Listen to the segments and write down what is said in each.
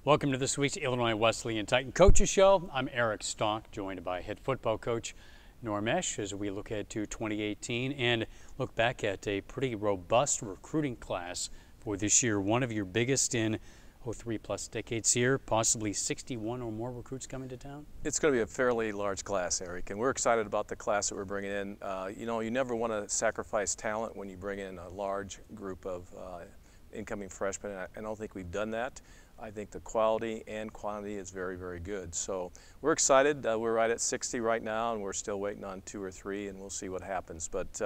Welcome to this week's Illinois Wesleyan Titan Coaches Show. I'm Eric Stock, joined by head football coach Norm Eash as we look ahead to 2018 and look back at a pretty robust recruiting class for this year. One of your biggest in 3+ decades here, possibly 61 or more recruits coming to town? It's going to be a fairly large class, Eric, and we're excited about the class that we're bringing in. You never want to sacrifice talent when you bring in a large group of incoming freshmen. I don't think we've done that. I think the quality and quantity is very, very good. So we're excited. We're right at 60 right now, and we're still waiting on 2 or 3, and we'll see what happens. But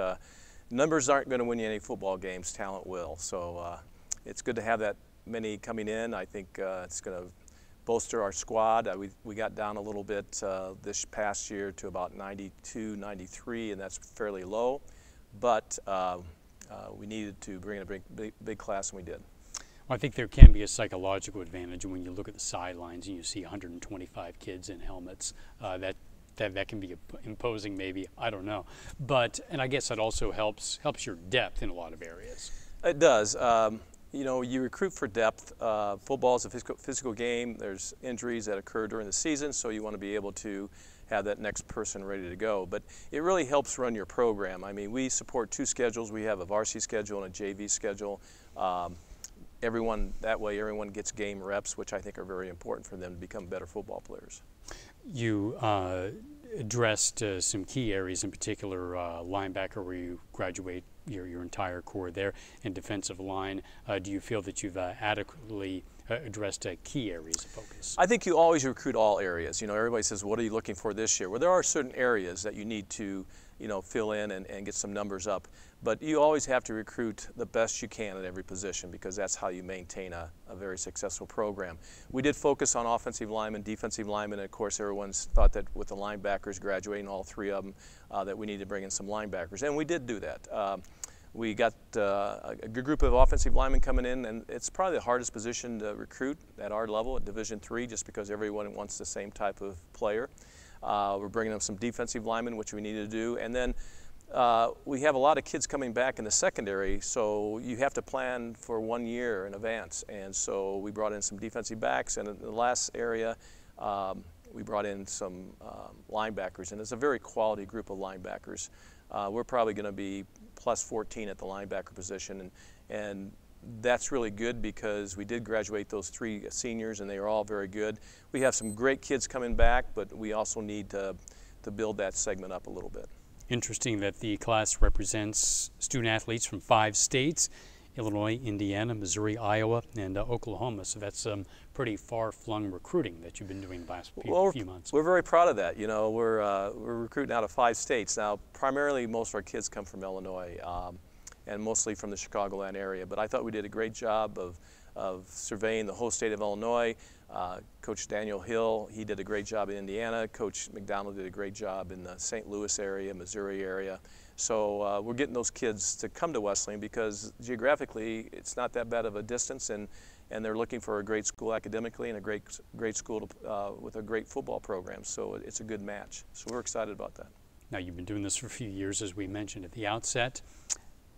numbers aren't going to win you any football games. Talent will. So it's good to have that many coming in. I think it's going to bolster our squad. We got down a little bit this past year to about 92, 93, and that's fairly low. But we needed to bring in a big class, and we did. Well, I think there can be a psychological advantage when you look at the sidelines and you see 125 kids in helmets. That can be imposing, maybe, I don't know. And I guess that also helps your depth in a lot of areas. It does. You recruit for depth. Football is a physical game. There's injuries that occur during the season, so you want to be able to have that next person ready to go. But it really helps run your program. I mean, we support 2 schedules. We have a varsity schedule and a JV schedule. Everyone gets game reps, which I think are very important for them to become better football players. You addressed some key areas, in particular linebacker, where you graduate your entire core there, and defensive line. Do you feel that you've adequately addressed key areas of focus? I think you always recruit all areas. Everybody says, what are you looking for this year? Well, there are certain areas that you need to fill in and get some numbers up. But you always have to recruit the best you can at every position, because that's how you maintain a very successful program. We did focus on offensive linemen, defensive linemen, and of course everyone's thought that with the linebackers graduating, all 3 of them, that we need to bring in some linebackers. And we did do that. We got a good group of offensive linemen coming in, and it's probably the hardest position to recruit at our level at Division III, just because everyone wants the same type of player. We're bringing in some defensive linemen, which we need to do. And then we have a lot of kids coming back in the secondary, so you have to plan for 1 year in advance. And so we brought in some defensive backs, and in the last area, we brought in some linebackers, and it's a very quality group of linebackers. We're probably going to be plus 14 at the linebacker position, and that's really good because we did graduate those 3 seniors, and they are all very good. We have some great kids coming back, but we also need to build that segment up a little bit. Interesting that the class represents student athletes from 5 states: Illinois, Indiana, Missouri, Iowa, and Oklahoma. So that's some pretty far-flung recruiting that you've been doing the last few months. We're very proud of that. We're recruiting out of 5 states. Now, primarily, most of our kids come from Illinois, and mostly from the Chicagoland area. But I thought we did a great job of surveying the whole state of Illinois. Coach Daniel Hill, he did a great job in Indiana. Coach McDonald did a great job in the St. Louis area, Missouri area. So we're getting those kids to come to Wesleyan because geographically it's not that bad of a distance, and they're looking for a great school academically and a great school with a great football program. So it's a good match. So we're excited about that. Now, you've been doing this for a few years, as we mentioned at the outset.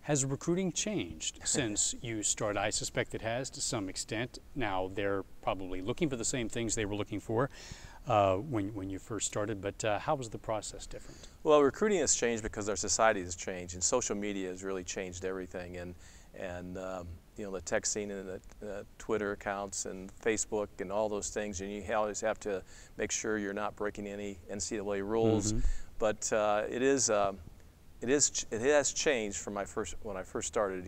Has recruiting changed since you started? I suspect it has to some extent. Now, they're probably looking for the same things they were looking for when you first started, but how was the process different? Well, recruiting has changed because our society has changed, and social media has really changed everything. And the texting and the Twitter accounts and Facebook and all those things, and you always have to make sure you're not breaking any NCAA rules. Mm-hmm. But it has changed from when I first started,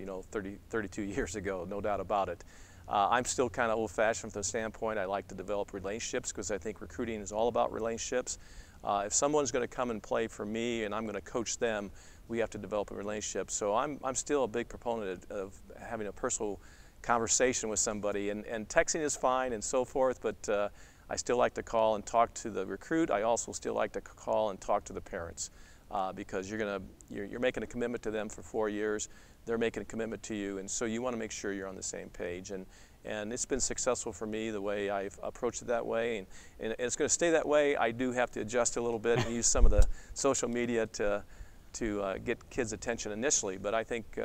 32 years ago, no doubt about it. I'm still kind of old-fashioned from the standpoint I like to develop relationships, because I think recruiting is all about relationships. If someone's going to come and play for me and I'm going to coach them, we have to develop a relationship. So I'm still a big proponent of having a personal conversation with somebody, and texting is fine and so forth, but I still like to call and talk to the recruit. I also still like to call and talk to the parents. Because you're making a commitment to them for 4 years, they're making a commitment to you, and so you want to make sure you're on the same page. And it's been successful for me the way I've approached it that way, and it's going to stay that way. I do have to adjust a little bit and use some of the social media to get kids' attention initially, but I think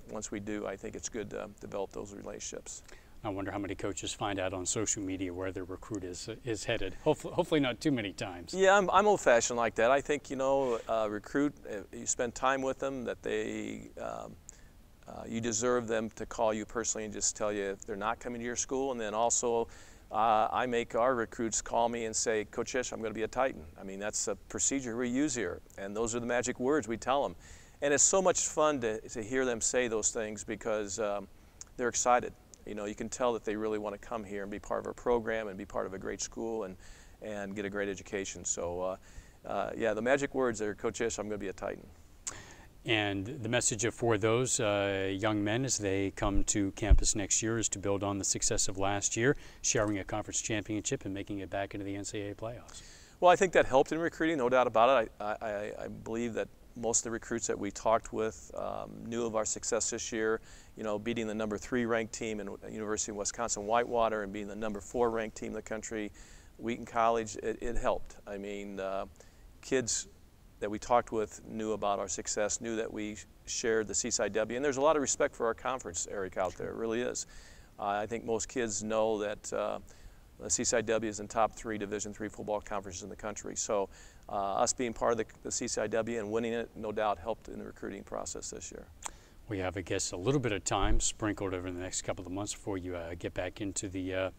once we do, I think it's good to develop those relationships. I wonder how many coaches find out on social media where their recruit is headed. Hopefully not too many times. Yeah, I'm old-fashioned like that. I think, you know, recruit, you spend time with them, that you deserve them to call you personally and just tell you if they're not coming to your school. And then also, I make our recruits call me and say, Coach Eash, I'm going to be a Titan. I mean, that's a procedure we use here, and those are the magic words we tell them. And it's so much fun to hear them say those things because they're excited. You know, you can tell that they really want to come here and be part of our program and be part of a great school and get a great education. So, yeah, the magic words are, Coach Eash, I'm going to be a Titan. And the message for those young men as they come to campus next year is to build on the success of last year, sharing a conference championship and making it back into the NCAA playoffs. Well, I think that helped in recruiting, no doubt about it. I believe that most of the recruits that we talked with knew of our success this year. You know, beating the number 3 ranked team in University of Wisconsin Whitewater and being the number 4 ranked team in the country, Wheaton College, it helped. I mean, kids that we talked with knew about our success, knew that we shared the CCIW, and there's a lot of respect for our conference, Eric, out there. It really is. I think most kids know that the CCIW is in top 3 Division III football conferences in the country. So us being part of the CCIW and winning it, no doubt, helped in the recruiting process this year. We have, I guess, a little bit of time sprinkled over the next couple of months before you get back into the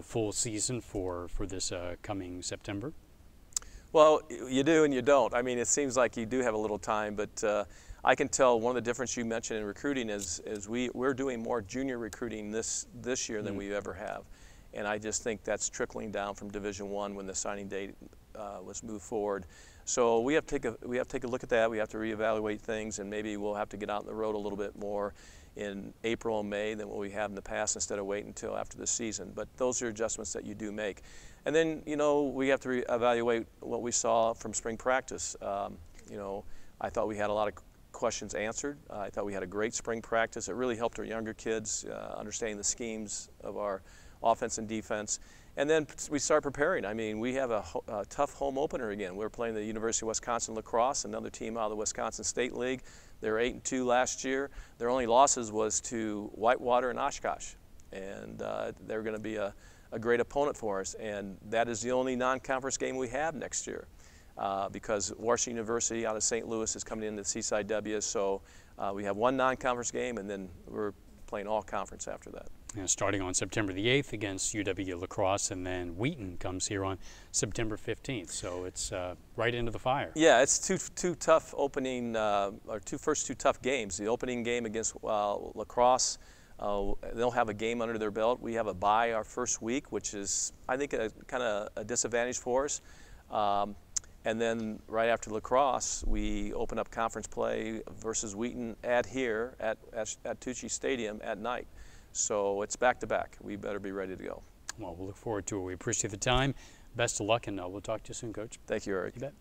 full season for this coming September. Well, you do and you don't. I mean, it seems like you do have a little time, but I can tell one of the differences you mentioned in recruiting is we're doing more junior recruiting this year than we ever have. And I just think that's trickling down from Division I when the signing date was moved forward. So we have to take a look at that. We have to reevaluate things, and maybe we'll have to get out on the road a little bit more in April and May than what we have in the past instead of waiting until after the season. But those are adjustments that you do make. And then, you know, we have to reevaluate what we saw from spring practice. You know, I thought we had a lot of questions answered. I thought we had a great spring practice. It really helped our younger kids understanding the schemes of our offense and defense. And then we start preparing. I mean, we have a tough home opener again. We're playing the University of Wisconsin lacrosse, another team out of the Wisconsin State League. They were 8-2 last year. Their only losses was to Whitewater and Oshkosh. And they're going to be a great opponent for us. And that is the only non-conference game we have next year because Washington University out of St. Louis is coming into the CCIW. So we have one non-conference game, and then we're playing all conference after that. Starting on September the 8th against UW lacrosse, and then Wheaton comes here on September 15th. So it's right into the fire. Yeah, it's two tough opening, first two tough games. The opening game against lacrosse, they'll have a game under their belt. We have a bye our first week, which is, I think, kind of a disadvantage for us. And then right after lacrosse, we open up conference play versus Wheaton at Tucci Stadium at night. So it's back-to-back. We better be ready to go. Well, we'll look forward to it. We appreciate the time. Best of luck, and we'll talk to you soon, Coach. Thank you, Eric. You bet.